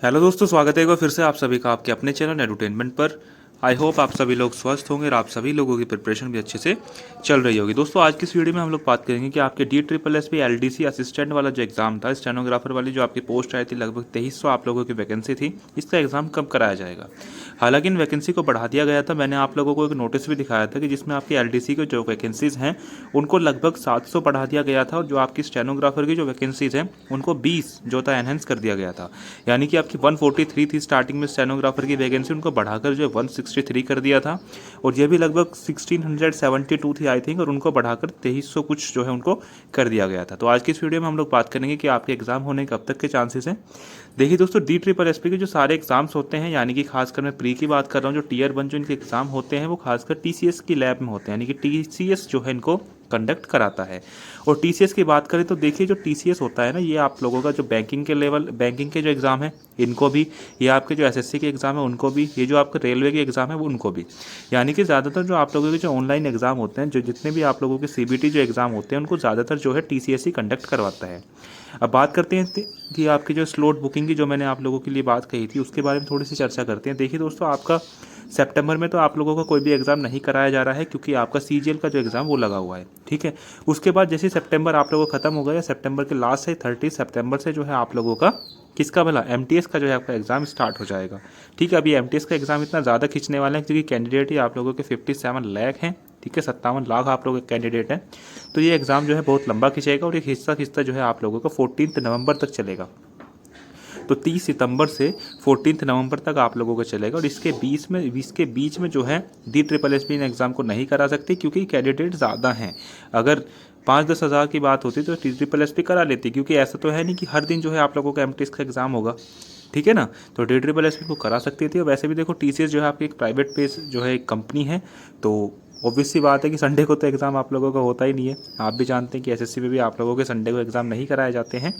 Hello दोस्तों, स्वागत है एक बार फिर से आप सभी का आपके अपने चैनल एडुटेनमेंट पर। आई होप आप सभी लोग स्वस्थ होंगे और आप सभी लोगों की प्रिपरेशन भी अच्छे से चल रही होगी। दोस्तों आज की इस वीडियो में हम लोग बात करेंगे कि आपके DSSS LDC असिस्टेंट वाला जो एग्जाम था, स्टेनोग्राफर वाली जो आपकी पोस्ट आई थी, लगभग 2300 आप लोगों की वैकेंसी थी, इसका एग्जाम कब कराया जाएगा। हालांकि इन वैकेंसी को बढ़ा दिया गया था। मैंने आप लोगों को एक नोटिस भी दिखाया था कि जिसमें आपकी LDC की जो वैकेंसीज हैं उनको लगभग 700 बढ़ा दिया गया था, और जो आपकी स्टेनोग्राफर की जो वैकेंसीज हैं उनको 20 जो था एनहेंस कर दिया गया था। यानी कि आपकी 143 थी स्टार्टिंग में स्टेनोग्राफर की वैकेंसी, उनको बढ़ाकर जो 163 कर दिया था। और ये भी लगभग 1672 थी आई थिंक, और उनको बढ़ाकर 2300 कुछ जो है उनको कर दिया गया था। तो आज की इस वीडियो में हम लोग बात करेंगे कि आपके एग्जाम होने के कब तक के चांसेस हैं। देखिए दोस्तों, DSSS के जो सारे एग्जाम्स होते हैं, यानी कि खासकर मैं प्री की बात कर रहा हूँ, जो टीयर 1 जो इनके एग्जाम होते हैं वो खासकर TCS की लैब में होते हैं, यानी कि TCS जो है इनको कंडक्ट कराता है। और TCS की बात करें तो देखिए, जो TCS होता है ना, ये आप लोगों का जो बैंकिंग के जो एग्ज़ाम है इनको भी, ये आपके जो SSC के एग्ज़ाम है उनको भी, ये जो आपके रेलवे के एग्ज़ाम है वो उनको भी, यानी कि ज़्यादातर जो आप लोगों के जो ऑनलाइन एग्ज़ाम होते हैं, जो जितने भी आप लोगों के CBT जो एग्ज़ाम होते हैं उनको ज़्यादातर जो है TCS ही कंडक्ट करवाता है। अब बात करते हैं कि आपकी जो स्लॉट बुकिंग की जो मैंने आप लोगों के लिए बात कही थी उसके बारे में थोड़ी सी चर्चा करते हैं। देखिए दोस्तों, आपका सितंबर में तो आप लोगों का कोई भी एग्ज़ाम नहीं कराया जा रहा है, क्योंकि आपका CGL का जो एग्ज़ाम वो लगा हुआ है, ठीक है। उसके बाद जैसे सितंबर आप लोगों का ख़त्म हो गया, सितंबर के लास्ट से 30 सितंबर से जो है आप लोगों का किसका भला MTS का जो है आपका एग्ज़ाम स्टार्ट हो जाएगा, ठीक है। अभी MTS का एग्ज़ाम इतना ज़्यादा खींचने वाले हैं क्योंकि कैंडिडेट ही आप लोगों के 57 लाख हैं, ठीक है। 57 लाख आप लोगों के कैंडिडेट हैं। तो ये एग्ज़ाम जो है बहुत लंबा खींचेगा, और ये खिंचता जो है आप लोगों का 14 नवंबर तक चलेगा। तो 30 सितंबर से 14 नवंबर तक आप लोगों का चलेगा। और इसके बीच में जो है DSSS इन एग्ज़ाम को नहीं करा सकती, क्योंकि कैंडिडेट ज़्यादा हैं। अगर 5-10 हज़ार की बात होती तो DSSS करा लेती, क्योंकि ऐसा तो है नहीं कि हर दिन जो है आप लोगों का MTS का एग्ज़ाम होगा, ठीक है ना। तो DSSS को करा सकती थी। और वैसे भी देखो, TCS जो है आपकी एक प्राइवेट पेस जो है एक कंपनी है, तो ऑब्वियस सी बात है कि संडे को तो एग्ज़ाम आप लोगों का होता ही नहीं है। आप भी जानते हैं कि SSC में भी आप लोगों के संडे को एग्ज़ाम नहीं कराए जाते हैं।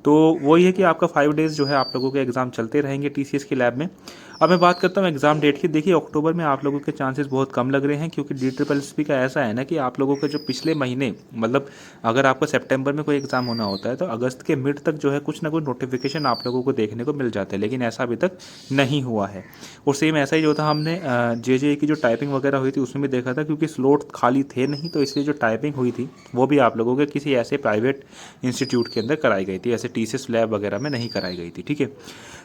तो वही है कि आपका 5 डेज़ जो है आप लोगों के एग्ज़ाम चलते रहेंगे TCS की लैब में। अब मैं बात करता हूँ एग्ज़ाम डेट की। देखिए, अक्टूबर में आप लोगों के चांसेस बहुत कम लग रहे हैं, क्योंकि DSSS का ऐसा है ना कि आप लोगों के जो पिछले महीने, मतलब अगर आपको सितंबर में कोई एग्ज़ाम होना होता है तो अगस्त के मिड तक जो है कुछ ना कुछ नोटिफिकेशन आप लोगों को देखने को मिल जाता है, लेकिन ऐसा अभी तक नहीं हुआ है। और सेम ऐसा ही जो था, हमने JJE की जो टाइपिंग वगैरह हुई थी उसमें भी देखा था, क्योंकि स्लॉट खाली थे नहीं, तो इसलिए जो टाइपिंग हुई थी वो भी आप लोगों के किसी ऐसे प्राइवेट इंस्टीट्यूट के अंदर कराई गई थी, ऐसे TCS लैब वगैरह में नहीं कराई गई थी, ठीक है।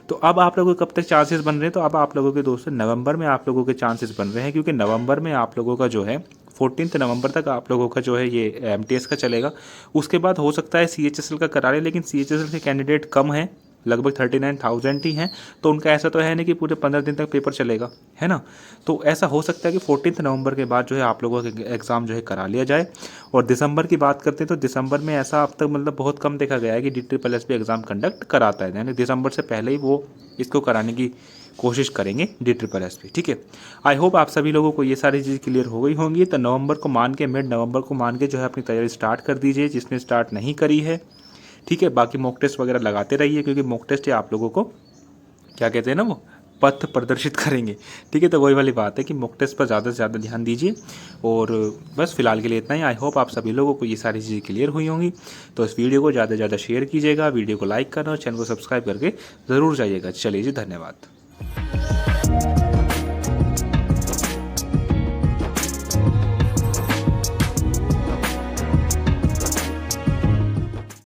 तो अब आप लोगों के कब तक चांसेस बन रहे हैं, तो अब आप लोगों के दोस्तों नवंबर में आप लोगों के चांसेस बन रहे हैं, क्योंकि नवंबर में आप लोगों का जो है 14 नवंबर तक आप लोगों का जो है ये MTS का चलेगा। उसके बाद हो सकता है CHSL का करा लें, लेकिन CHSL के कैंडिडेट कम हैं, लगभग 39,000 ही हैं। तो उनका ऐसा तो है नहीं कि पूरे 15 दिन तक पेपर चलेगा, है ना। तो ऐसा हो सकता है कि 14 नवंबर के बाद जो है आप लोगों का एग्ज़ाम जो है करा लिया जाए। और दिसंबर की बात करते हैं तो दिसंबर में ऐसा अब तक मतलब बहुत कम देखा गया है कि DSSS भी एग्ज़ाम कंडक्ट कराता है, यानी दिसंबर से पहले ही वो इसको कराने की कोशिश करेंगे DSSS भी, ठीक है। आई होप आप सभी लोगों को ये सारी चीज़ क्लियर हो गई होंगी। तो नवंबर को मान के, मिड नवंबर को मान के जो है अपनी तैयारी स्टार्ट कर दीजिए, जिसने स्टार्ट नहीं करी है, ठीक है। बाकी मॉक टेस्ट वगैरह लगाते रहिए, क्योंकि मॉक टेस्ट ही आप लोगों को क्या कहते हैं ना, वो पथ प्रदर्शित करेंगे, ठीक है। तो वही वाली बात है कि मॉक टेस्ट पर ज़्यादा से ज़्यादा ध्यान दीजिए। और बस फिलहाल के लिए इतना ही। आई होप आप सभी लोगों को ये सारी चीज़ें क्लियर हुई होंगी। तो इस वीडियो को ज़्यादा से ज़्यादा शेयर कीजिएगा, वीडियो को लाइक करना और चैनल को सब्सक्राइब करके ज़रूर जाइएगा। चलिए जी, धन्यवाद।